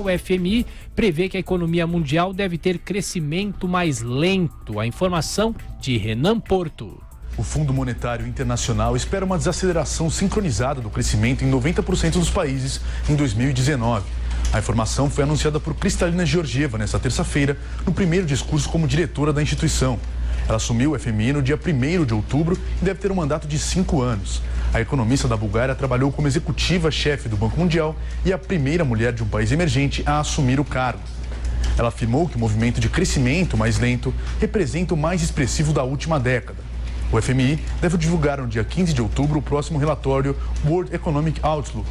o FMI prevê que a economia mundial deve ter crescimento mais lento. A informação de Renan Porto. O Fundo Monetário Internacional espera uma desaceleração sincronizada do crescimento em 90% dos países em 2019. A informação foi anunciada por Kristalina Georgieva nesta terça-feira, no primeiro discurso como diretora da instituição. Ela assumiu o FMI no dia 1º de outubro e deve ter um mandato de 5 anos. A economista da Bulgária trabalhou como executiva-chefe do Banco Mundial e a primeira mulher de um país emergente a assumir o cargo. Ela afirmou que o movimento de crescimento mais lento representa o mais expressivo da última década. O FMI deve divulgar no dia 15 de outubro o próximo relatório World Economic Outlook.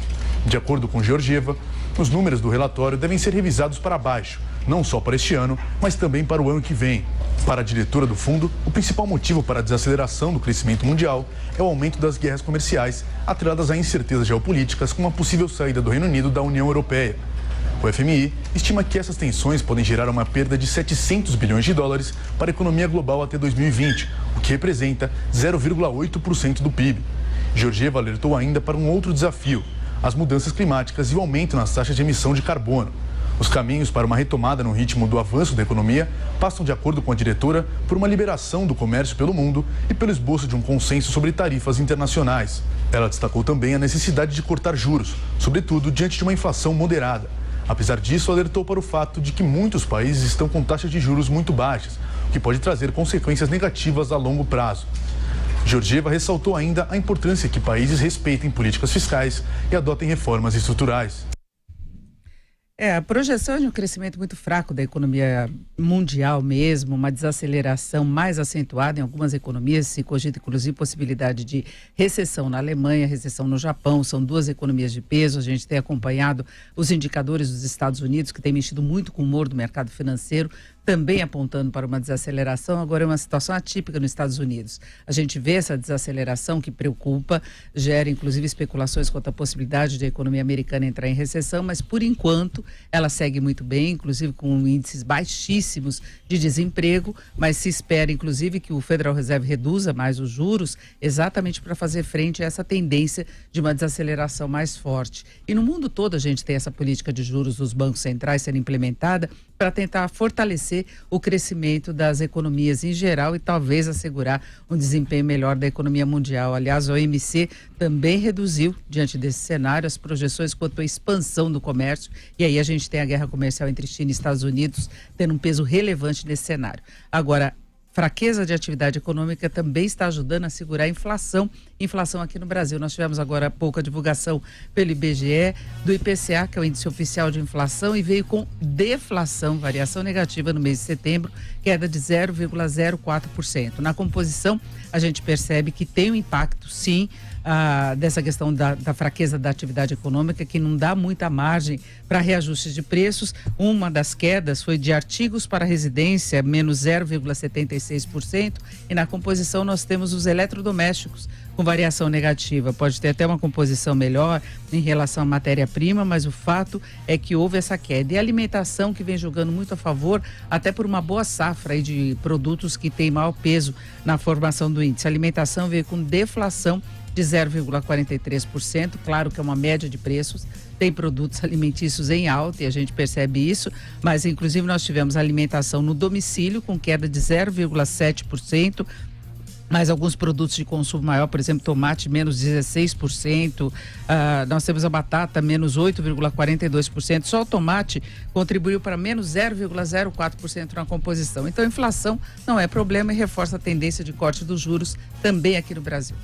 De acordo com Georgieva, os números do relatório devem ser revisados para baixo, não só para este ano, mas também para o ano que vem. Para a diretora do fundo, o principal motivo para a desaceleração do crescimento mundial é o aumento das guerras comerciais, atreladas a incertezas geopolíticas com uma possível saída do Reino Unido da União Europeia. O FMI estima que essas tensões podem gerar uma perda de 700 bilhões de dólares para a economia global até 2020, o que representa 0,8% do PIB. Georgieva alertou ainda para um outro desafio: as mudanças climáticas e o aumento nas taxas de emissão de carbono. Os caminhos para uma retomada no ritmo do avanço da economia passam, de acordo com a diretora, por uma liberação do comércio pelo mundo e pelo esboço de um consenso sobre tarifas internacionais. Ela destacou também a necessidade de cortar juros, sobretudo diante de uma inflação moderada. Apesar disso, alertou para o fato de que muitos países estão com taxas de juros muito baixas, o que pode trazer consequências negativas a longo prazo. Georgieva ressaltou ainda a importância que países respeitem políticas fiscais e adotem reformas estruturais. A projeção é de um crescimento muito fraco da economia mundial mesmo, uma desaceleração mais acentuada em algumas economias, se cogita inclusive possibilidade de recessão na Alemanha, recessão no Japão, são duas economias de peso. A gente tem acompanhado os indicadores dos Estados Unidos, que têm mexido muito com o humor do mercado financeiro, também apontando para uma desaceleração. Agora é uma situação atípica nos Estados Unidos. A gente vê essa desaceleração que preocupa, gera inclusive especulações quanto à possibilidade de a economia americana entrar em recessão, mas por enquanto ela segue muito bem, inclusive com índices baixíssimos de desemprego, mas se espera inclusive que o Federal Reserve reduza mais os juros exatamente para fazer frente a essa tendência de uma desaceleração mais forte. E no mundo todo a gente tem essa política de juros dos bancos centrais sendo implementada para tentar fortalecer o crescimento das economias em geral e talvez assegurar um desempenho melhor da economia mundial. Aliás, a OMC também reduziu, diante desse cenário, as projeções quanto à expansão do comércio, e aí a gente tem a guerra comercial entre China e Estados Unidos tendo um peso relevante nesse cenário. Agora, fraqueza de atividade econômica também está ajudando a segurar a inflação. Inflação aqui no Brasil. Nós tivemos agora há pouco a divulgação pelo IBGE do IPCA, que é o índice oficial de inflação, e veio com deflação, variação negativa no mês de setembro, queda de 0,04%. Na composição, a gente percebe que tem um impacto, sim, dessa questão da fraqueza da atividade econômica, que não dá muita margem para reajustes de preços. Uma das quedas foi de artigos para residência, menos 0,76%, e na composição nós temos os eletrodomésticos com variação negativa. Pode ter até uma composição melhor em relação à matéria-prima, mas o fato é que houve essa queda. E a alimentação, que vem jogando muito a favor, até por uma boa safra aí de produtos que tem maior peso na formação do índice. A alimentação veio com deflação de 0,43%, claro que é uma média de preços, tem produtos alimentícios em alta e a gente percebe isso, mas inclusive nós tivemos alimentação no domicílio com queda de 0,7%, mas alguns produtos de consumo maior, por exemplo, tomate menos 16%, nós temos a batata menos 8,42%, só o tomate contribuiu para menos 0,04% na composição. Então a inflação não é problema e reforça a tendência de corte dos juros também aqui no Brasil.